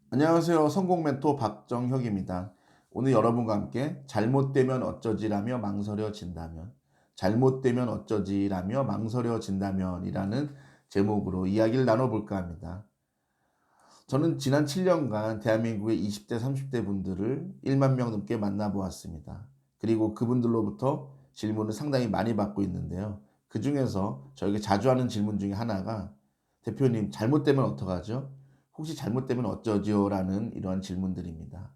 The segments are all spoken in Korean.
안녕하세요. 성공 멘토 박정혁입니다. 오늘 여러분과 함께 잘못되면 어쩌지라며 망설여진다면, 잘못되면 어쩌지라며 망설여진다면이라는 제목으로 이야기를 나눠볼까 합니다. 저는 지난 7년간 대한민국의 20대, 30대 분들을 1만 명 넘게 만나보았습니다. 그리고 그분들로부터 질문을 상당히 많이 받고 있는데요. 그 중에서 저에게 자주 하는 질문 중에 하나가 대표님, 잘못되면 어떡하죠? 혹시 잘못되면 어쩌지요? 라는 이러한 질문들입니다.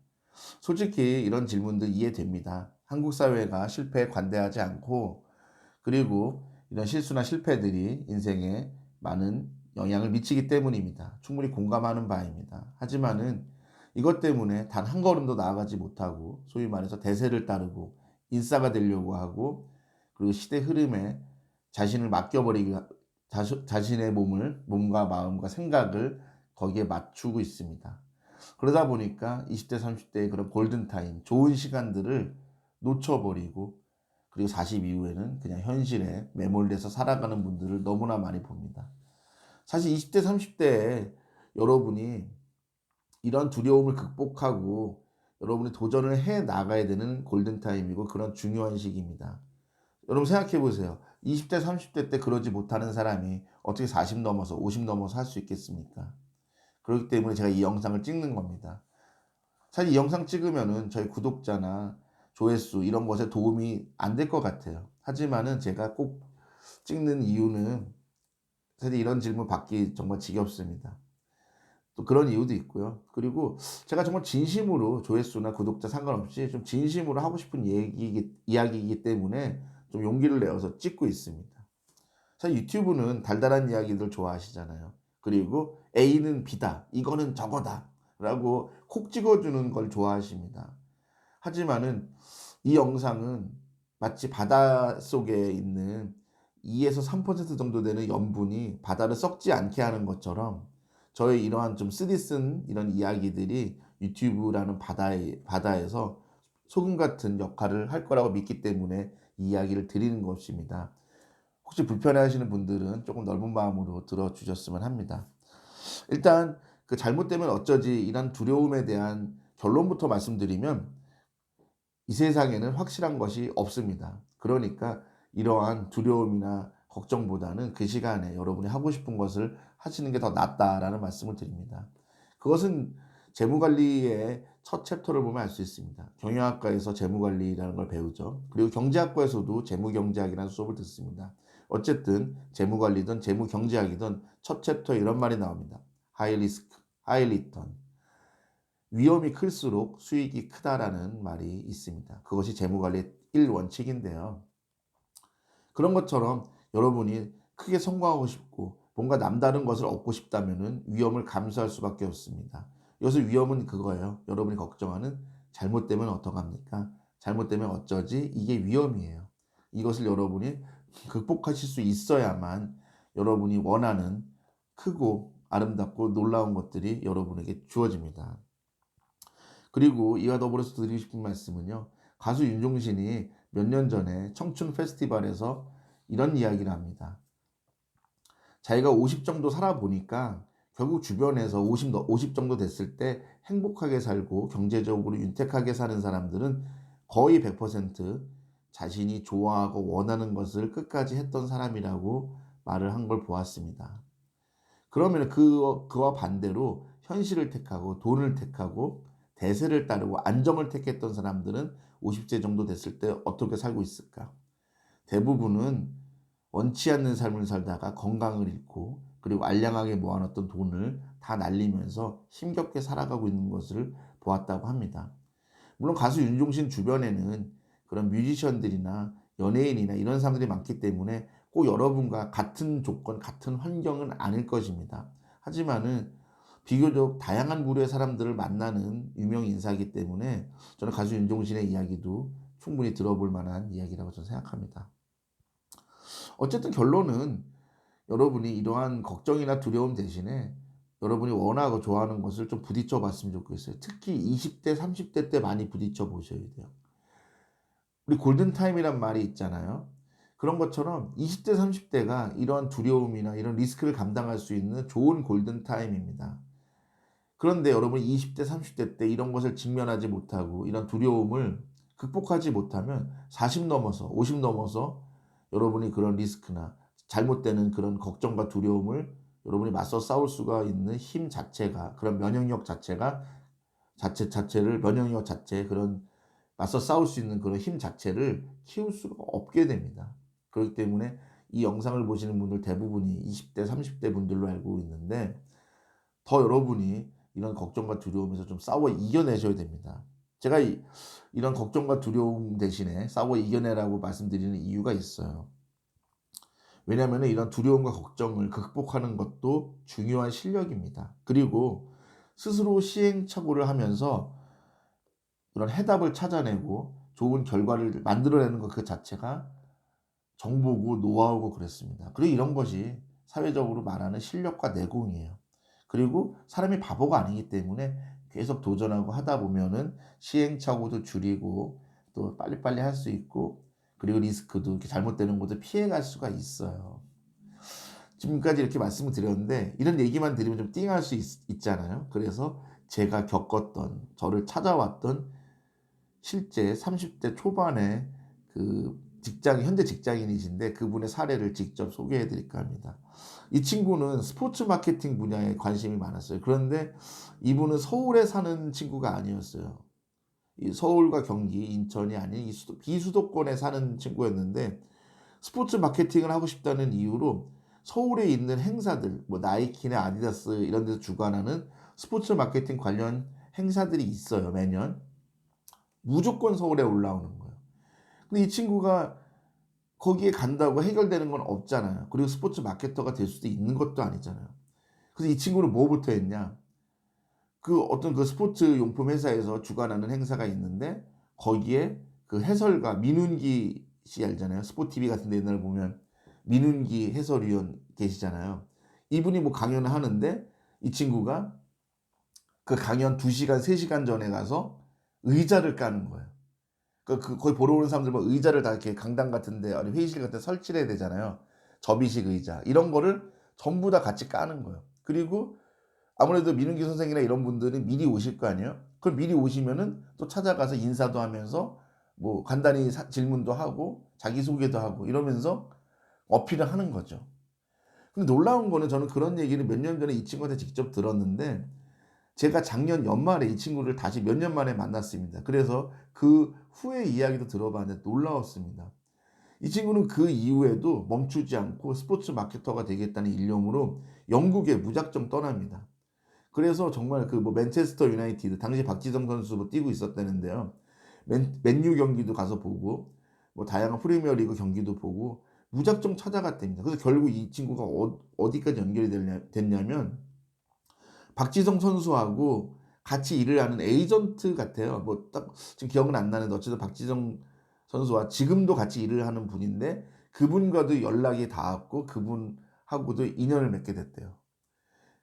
솔직히 이런 질문들 이해됩니다. 한국 사회가 실패에 관대하지 않고 그리고 이런 실수나 실패들이 인생에 많은 영향을 미치기 때문입니다. 충분히 공감하는 바입니다. 하지만은 이것 때문에 단 한 걸음도 나아가지 못하고 소위 말해서 대세를 따르고 인싸가 되려고 하고 그리고 시대 흐름에 자신을 맡겨버리기 자신의 몸과 마음과 생각을 거기에 맞추고 있습니다. 그러다 보니까 20대, 30대의 그런 골든타임, 좋은 시간들을 놓쳐버리고 그리고 40 이후에는 그냥 현실에 매몰돼서 살아가는 분들을 너무나 많이 봅니다. 사실 20대, 30대에 여러분이 이런 두려움을 극복하고 여러분이 도전을 해 나가야 되는 골든타임이고 그런 중요한 시기입니다. 여러분 생각해 보세요. 20대, 30대 때 그러지 못하는 사람이 어떻게 40 넘어서 50 넘어서 할 수 있겠습니까? 그렇기 때문에 제가 이 영상을 찍는 겁니다. 사실 이 영상 찍으면은 저희 구독자나 조회수 이런 것에 도움이 안 될 것 같아요. 하지만은 제가 꼭 찍는 이유는 사실 이런 질문 받기 정말 지겹습니다. 또 그런 이유도 있고요. 그리고 제가 정말 진심으로 조회수나 구독자 상관없이 좀 진심으로 하고 싶은 이야기이기 때문에 좀 용기를 내어서 찍고 있습니다. 사실 유튜브는 달달한 이야기들 좋아하시잖아요. 그리고 A는 B다. 이거는 저거다. 라고 콕 찍어주는 걸 좋아하십니다. 하지만은 이 영상은 마치 바닷속에 있는 2에서 3% 정도 되는 염분이 바다를 썩지 않게 하는 것처럼 저의 이러한 좀 쓰디쓴 이런 이야기들이 유튜브라는 바다에서 소금 같은 역할을 할 거라고 믿기 때문에 이 이야기를 드리는 것입니다. 혹시 불편해하시는 분들은 조금 넓은 마음으로 들어주셨으면 합니다. 일단 그 잘못되면 어쩌지 이런 두려움에 대한 결론부터 말씀드리면 이 세상에는 확실한 것이 없습니다. 그러니까 이러한 두려움이나 걱정보다는 그 시간에 여러분이 하고 싶은 것을 하시는 게 더 낫다라는 말씀을 드립니다. 그것은 재무관리의 첫 챕터를 보면 알 수 있습니다. 경영학과에서 재무관리라는 걸 배우죠. 그리고 경제학과에서도 재무경제학이라는 수업을 듣습니다. 어쨌든 재무관리든 재무경제학이든 첫 챕터에 이런 말이 나옵니다. 하이 리스크, 하이 리턴. 위험이 클수록 수익이 크다라는 말이 있습니다. 그것이 재무관리의 1원칙인데요. 그런 것처럼 여러분이 크게 성공하고 싶고 뭔가 남다른 것을 얻고 싶다면 위험을 감수할 수밖에 없습니다. 여기서 위험은 그거예요. 여러분이 걱정하는 잘못되면 어떡합니까? 잘못되면 어쩌지? 이게 위험이에요. 이것을 여러분이 극복하실 수 있어야만 여러분이 원하는 크고 아름답고 놀라운 것들이 여러분에게 주어집니다. 그리고 이와 더불어서 드리고 싶은 말씀은요. 가수 윤종신이 몇 년 전에 청춘 페스티벌에서 이런 이야기를 합니다. 자기가 50 정도 살아보니까 결국 주변에서 50 정도 됐을 때 행복하게 살고 경제적으로 윤택하게 사는 사람들은 거의 100% 자신이 좋아하고 원하는 것을 끝까지 했던 사람이라고 말을 한 걸 보았습니다. 그러면 그와 반대로 현실을 택하고 돈을 택하고 대세를 따르고 안정을 택했던 사람들은 50세 정도 됐을 때 어떻게 살고 있을까? 대부분은 원치 않는 삶을 살다가 건강을 잃고 그리고 알량하게 모아놨던 돈을 다 날리면서 힘겹게 살아가고 있는 것을 보았다고 합니다. 물론 가수 윤종신 주변에는 그런 뮤지션들이나 연예인이나 이런 사람들이 많기 때문에 꼭 여러분과 같은 조건, 같은 환경은 아닐 것입니다. 하지만은 비교적 다양한 부류의 사람들을 만나는 유명 인사이기 때문에 저는 가수 윤종신의 이야기도 충분히 들어볼 만한 이야기라고 저는 생각합니다. 어쨌든 결론은 여러분이 이러한 걱정이나 두려움 대신에 여러분이 원하고 좋아하는 것을 좀 부딪혀 봤으면 좋겠어요. 특히 20대, 30대 때 많이 부딪혀 보셔야 돼요. 우리 골든타임이란 말이 있잖아요. 그런 것처럼 20대, 30대가 이런 두려움이나 이런 리스크를 감당할 수 있는 좋은 골든타임입니다. 그런데 여러분이 20대, 30대 때 이런 것을 직면하지 못하고 이런 두려움을 극복하지 못하면 40 넘어서 50 넘어서 여러분이 그런 리스크나 잘못되는 그런 걱정과 두려움을 여러분이 맞서 싸울 수가 있는 힘 자체가, 그런 면역력 자체가 자체를 면역력 자체, 그런 맞서 싸울 수 있는 그런 힘 자체를 키울 수가 없게 됩니다. 그렇기 때문에 이 영상을 보시는 분들 대부분이 20대, 30대 분들로 알고 있는데, 더 여러분이 이런 걱정과 두려움에서 좀 싸워 이겨내셔야 됩니다. 제가 이런 걱정과 두려움 대신에 싸워 이겨내라고 말씀드리는 이유가 있어요. 왜냐하면 이런 두려움과 걱정을 극복하는 것도 중요한 실력입니다. 그리고 스스로 시행착오를 하면서 그런 해답을 찾아내고 좋은 결과를 만들어내는 것 그 자체가 정보고 노하우고 그랬습니다. 그리고 이런 것이 사회적으로 말하는 실력과 내공이에요. 그리고 사람이 바보가 아니기 때문에 계속 도전하고 하다 보면은 시행착오도 줄이고 또 빨리빨리 할 수 있고, 그리고 리스크도 이렇게 잘못되는 것도 피해갈 수가 있어요. 지금까지 이렇게 말씀을 드렸는데 이런 얘기만 들으면 좀 띵할 수 있잖아요. 그래서 제가 겪었던, 저를 찾아왔던 실제 30대 초반의 그 현재 직장인이신데 그분의 사례를 직접 소개해 드릴까 합니다. 이 친구는 스포츠 마케팅 분야에 관심이 많았어요. 그런데 이분은 서울에 사는 친구가 아니었어요. 이 서울과 경기, 인천이 아닌 비수도권에 사는 친구였는데, 스포츠 마케팅을 하고 싶다는 이유로 서울에 있는 행사들, 뭐 나이키나 아디다스 이런 데서 주관하는 스포츠 마케팅 관련 행사들이 있어요, 매년. 무조건 서울에 올라오는 거예요. 근데 이 친구가 거기에 간다고 해결되는 건 없잖아요. 그리고 스포츠 마케터가 될 수도 있는 것도 아니잖아요. 그래서 이 친구는 뭐부터 했냐? 그 어떤 그 스포츠 용품 회사에서 주관하는 행사가 있는데 거기에 그 해설가 민운기 씨 알잖아요. 스포티비 같은 데 옛날에 보면 민운기 해설위원 계시잖아요. 이분이 뭐 강연을 하는데 이 친구가 그 강연 2시간, 3시간 전에 가서 의자를 까는 거예요. 거기 보러 오는 사람들 뭐 의자를 다 이렇게 강당 같은데 아니 회의실 같은 데 설치를 해야 되잖아요. 접이식 의자 이런 거를 전부 다 같이 까는 거예요. 그리고 아무래도 민은기 선생이나 이런 분들은 미리 오실 거 아니에요. 그럼 미리 오시면은 또 찾아가서 인사도 하면서 뭐 간단히 질문도 하고 자기소개도 하고 이러면서 어필을 하는 거죠. 근데 놀라운 거는 저는 그런 얘기를 몇 년 전에 이 친구한테 직접 들었는데, 제가 작년 연말에 이 친구를 다시 몇 년 만에 만났습니다. 그래서 그 후에 이야기도 들어봤는데 놀라웠습니다. 이 친구는 그 이후에도 멈추지 않고 스포츠 마케터가 되겠다는 일념으로 영국에 무작정 떠납니다. 그래서 정말 그 뭐 맨체스터 유나이티드 당시 박지성 선수 뭐 뛰고 있었다는데요. 맨유 경기도 가서 보고 뭐 다양한 프리미어리그 경기도 보고 무작정 찾아갔답니다. 그래서 결국 이 친구가 어디까지 연결이 됐냐면 박지성 선수하고 같이 일을 하는 에이전트 같아요. 뭐 딱 지금 기억은 안 나는데 어쨌든 박지성 선수와 지금도 같이 일을 하는 분인데 그분과도 연락이 닿았고 그분하고도 인연을 맺게 됐대요.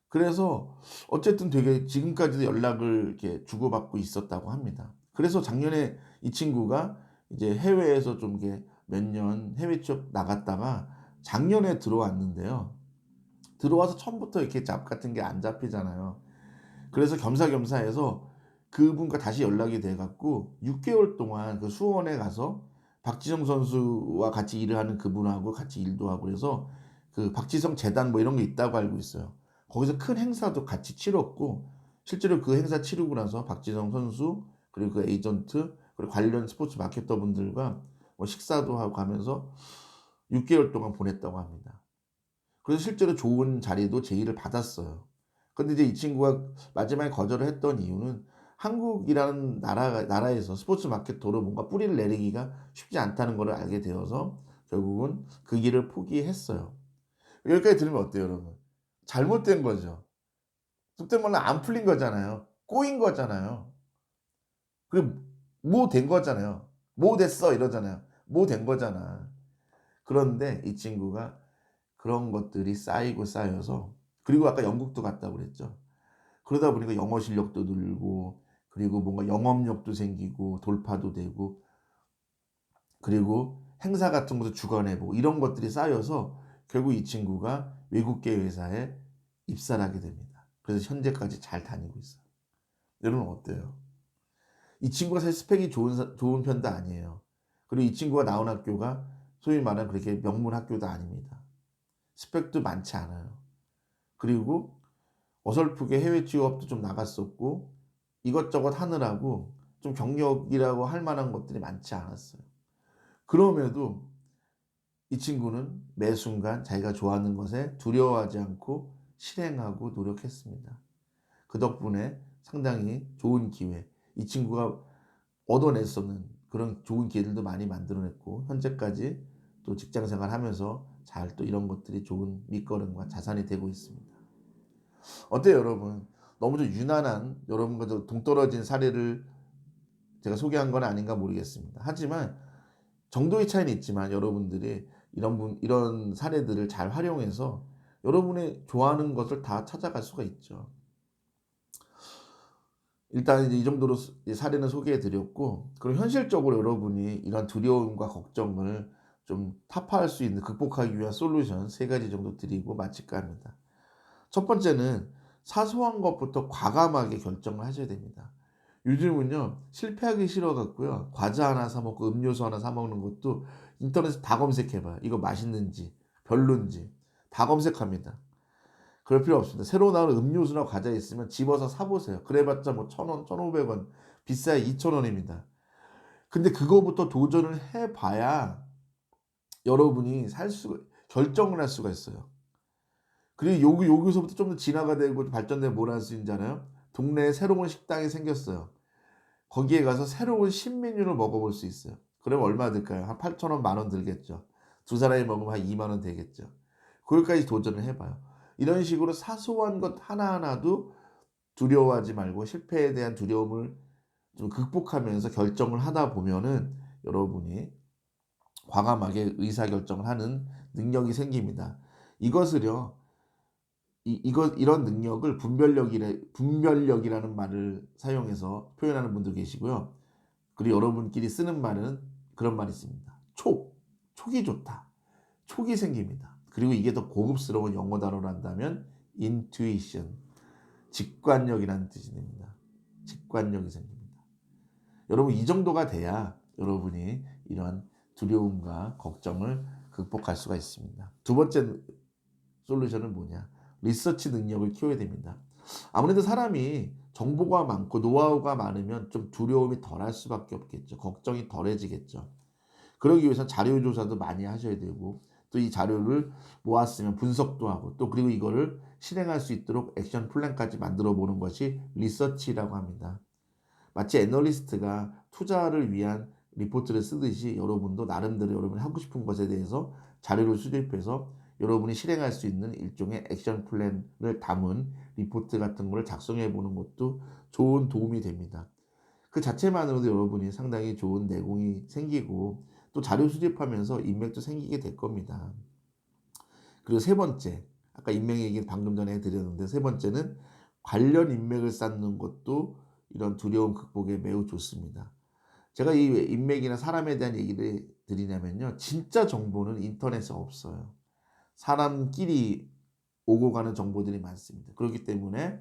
그래서 어쨌든 되게 지금까지도 연락을 이렇게 주고받고 있었다고 합니다. 그래서 작년에 이 친구가 이제 해외에서 좀 이게 몇 년 해외 취업 나갔다가 작년에 들어왔는데요. 들어와서 처음부터 이렇게 잡 같은 게 안 잡히잖아요. 그래서 겸사겸사 해서 그분과 다시 연락이 돼 갖고 6개월 동안 그 수원에 가서 박지성 선수와 같이 일을 하는 그분하고 같이 일도 하고 그래서 그 박지성 재단 뭐 이런 게 있다고 알고 있어요. 거기서 큰 행사도 같이 치렀고 실제로 그 행사 치르고 나서 박지성 선수 그리고 그 에이전트 그리고 관련 스포츠 마케터 분들과 뭐 식사도 하고 가면서 6개월 동안 보냈다고 합니다. 그래서 실제로 좋은 자리도 제의를 받았어요. 근데 이제 이 친구가 마지막에 거절을 했던 이유는 한국이라는 나라에서 스포츠 마케터로 뭔가 뿌리를 내리기가 쉽지 않다는 걸 알게 되어서 결국은 그 길을 포기했어요. 여기까지 들으면 어때요, 여러분? 잘못된 거죠. 속된 말로 안 풀린 거잖아요. 꼬인 거잖아요. 그리고 뭐 된 거잖아요. 뭐 됐어 이러잖아요. 뭐 된 거잖아. 그런데 이 친구가 그런 것들이 쌓이고 쌓여서, 그리고 아까 영국도 갔다고 그랬죠. 그러다 보니까 영어 실력도 늘고 그리고 뭔가 영업력도 생기고 돌파도 되고 그리고 행사 같은 것도 주관해 보고 이런 것들이 쌓여서 결국 이 친구가 외국계 회사에 입사를 하게 됩니다. 그래서 현재까지 잘 다니고 있어요. 여러분 어때요? 이 친구가 사실 스펙이 좋은 편도 아니에요. 그리고 이 친구가 나온 학교가 소위 말하는 그렇게 명문 학교도 아닙니다. 스펙도 많지 않아요. 그리고 어설프게 해외 취업도 좀 나갔었고 이것저것 하느라고 좀 경력이라고 할 만한 것들이 많지 않았어요. 그럼에도 이 친구는 매 순간 자기가 좋아하는 것에 두려워하지 않고 실행하고 노력했습니다. 그 덕분에 상당히 좋은 기회, 이 친구가 얻어낼 수 없는 그런 좋은 기회들도 많이 만들어냈고 현재까지 또 직장 생활하면서 잘 또 이런 것들이 좋은 밑거름과 자산이 되고 있습니다. 어때요, 여러분? 너무 좀 유난한 여러분과 좀 동떨어진 사례를 제가 소개한 건 아닌가 모르겠습니다. 하지만 정도의 차이는 있지만 여러분들이 이런 사례들을 잘 활용해서 여러분의 좋아하는 것을 다 찾아갈 수가 있죠. 일단 이제 이 정도로 사례는 소개해 드렸고, 그럼 현실적으로 여러분이 이런 두려움과 걱정을 좀 타파할 수 있는, 극복하기 위한 솔루션 3가지 정도 드리고 마칠까 합니다. 첫 번째는 사소한 것부터 과감하게 결정을 하셔야 됩니다. 요즘은요, 실패하기 싫어 갖고요, 과자 하나 사 먹고 음료수 하나 사 먹는 것도 인터넷에 다 검색해 봐요. 이거 맛있는지 별론지 다 검색합니다. 그럴 필요 없습니다. 새로 나온 음료수나 과자 있으면 집어서 사 보세요. 그래봤자 뭐 1,000원, 1,500원, 비싸야 2,000원입니다. 근데 그거부터 도전을 해 봐야 여러분이 결정을 할 수가 있어요. 그리고 여기서부터 좀 더 진화가 되고 발전되면 뭘 할 수 있는지 알아요? 동네에 새로운 식당이 생겼어요. 거기에 가서 새로운 신메뉴를 먹어볼 수 있어요. 그럼 얼마 들까요? 한 8,000원, 10,000원 들겠죠. 두 사람이 먹으면 한 2만 원 되겠죠. 거기까지 도전을 해봐요. 이런 식으로 사소한 것 하나하나도 두려워하지 말고 실패에 대한 두려움을 좀 극복하면서 결정을 하다 보면은 여러분이 과감하게 의사결정을 하는 능력이 생깁니다. 이것을요, 이런 능력을 분별력이라는 말을 사용해서 표현하는 분도 계시고요. 그리고 여러분끼리 쓰는 말은 그런 말이 있습니다. 촉이 좋다. 촉이 생깁니다. 그리고 이게 더 고급스러운 영어 단어로 한다면 intuition, 직관력이라는 뜻이 됩니다. 직관력이 생깁니다. 여러분 이 정도가 돼야 여러분이 이러한 두려움과 걱정을 극복할 수가 있습니다. 두 번째 솔루션은 뭐냐? 리서치 능력을 키워야 됩니다. 아무래도 사람이 정보가 많고 노하우가 많으면 좀 두려움이 덜할 수밖에 없겠죠. 걱정이 덜해지겠죠. 그러기 위해서 자료 조사도 많이 하셔야 되고 또 이 자료를 모았으면 분석도 하고 또 그리고 이거를 실행할 수 있도록 액션 플랜까지 만들어 보는 것이 리서치라고 합니다. 마치 애널리스트가 투자를 위한 리포트를 쓰듯이 여러분도 나름대로 여러분이 하고 싶은 것에 대해서 자료를 수집해서 여러분이 실행할 수 있는 일종의 액션 플랜을 담은 리포트 같은 걸 작성해 보는 것도 좋은 도움이 됩니다. 그 자체만으로도 여러분이 상당히 좋은 내공이 생기고 또 자료 수집하면서 인맥도 생기게 될 겁니다. 그리고 세 번째, 아까 인맥 얘기 방금 전에 해드렸는데 세 번째는 관련 인맥을 쌓는 것도 이런 두려움 극복에 매우 좋습니다. 제가 이 인맥이나 사람에 대한 얘기를 드리냐면요, 진짜 정보는 인터넷에 없어요. 사람끼리 오고 가는 정보들이 많습니다. 그렇기 때문에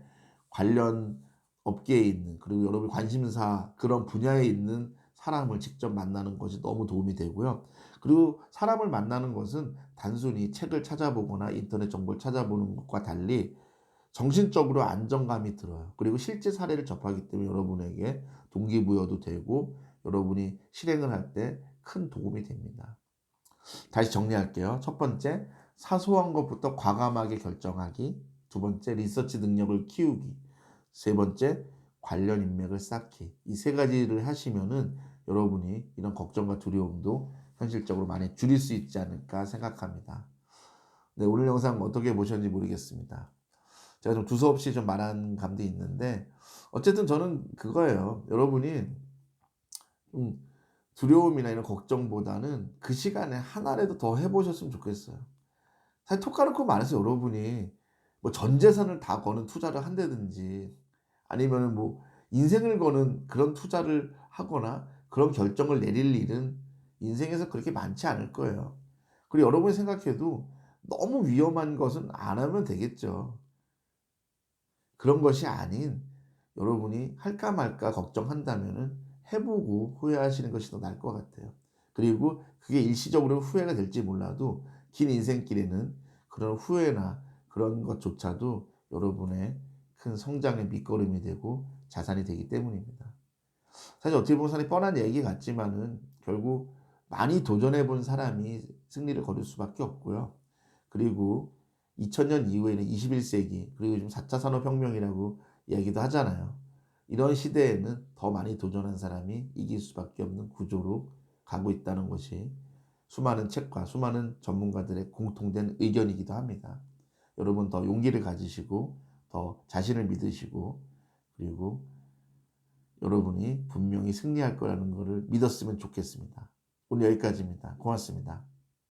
관련 업계에 있는 그리고 여러분 관심사 그런 분야에 있는 사람을 직접 만나는 것이 너무 도움이 되고요. 그리고 사람을 만나는 것은 단순히 책을 찾아보거나 인터넷 정보를 찾아보는 것과 달리 정신적으로 안정감이 들어요. 그리고 실제 사례를 접하기 때문에 여러분에게 동기부여도 되고 여러분이 실행을 할 때 큰 도움이 됩니다. 다시 정리할게요. 첫 번째, 사소한 것부터 과감하게 결정하기. 두 번째, 리서치 능력을 키우기. 세 번째, 관련 인맥을 쌓기. 이 3가지를 하시면은 여러분이 이런 걱정과 두려움도 현실적으로 많이 줄일 수 있지 않을까 생각합니다. 네, 오늘 영상 어떻게 보셨는지 모르겠습니다. 제가 좀 두서없이 좀 말한 감도 있는데 어쨌든 저는 그거예요. 여러분이 두려움이나 이런 걱정보다는 그 시간에 하나라도 더 해보셨으면 좋겠어요. 사실 톡 까놓고 말해서 여러분이 뭐 전 재산을 다 거는 투자를 한다든지 아니면은 뭐 인생을 거는 그런 투자를 하거나 그런 결정을 내릴 일은 인생에서 그렇게 많지 않을 거예요. 그리고 여러분이 생각해도 너무 위험한 것은 안 하면 되겠죠. 그런 것이 아닌 여러분이 할까 말까 걱정한다면은 해보고 후회하시는 것이 더 나을 것 같아요. 그리고 그게 일시적으로 후회가 될지 몰라도 긴 인생길에는 그런 후회나 그런 것조차도 여러분의 큰 성장의 밑거름이 되고 자산이 되기 때문입니다. 사실 어떻게 보면 상당히 뻔한 얘기 같지만은 결국 많이 도전해 본 사람이 승리를 거둘 수밖에 없고요. 그리고 2000년 이후에는 21세기 그리고 지금 4차 산업혁명이라고 이야기도 하잖아요. 이런 시대에는 더 많이 도전한 사람이 이길 수밖에 없는 구조로 가고 있다는 것이 수많은 책과 수많은 전문가들의 공통된 의견이기도 합니다. 여러분 더 용기를 가지시고 더 자신을 믿으시고 그리고 여러분이 분명히 승리할 거라는 것을 믿었으면 좋겠습니다. 오늘 여기까지입니다. 고맙습니다.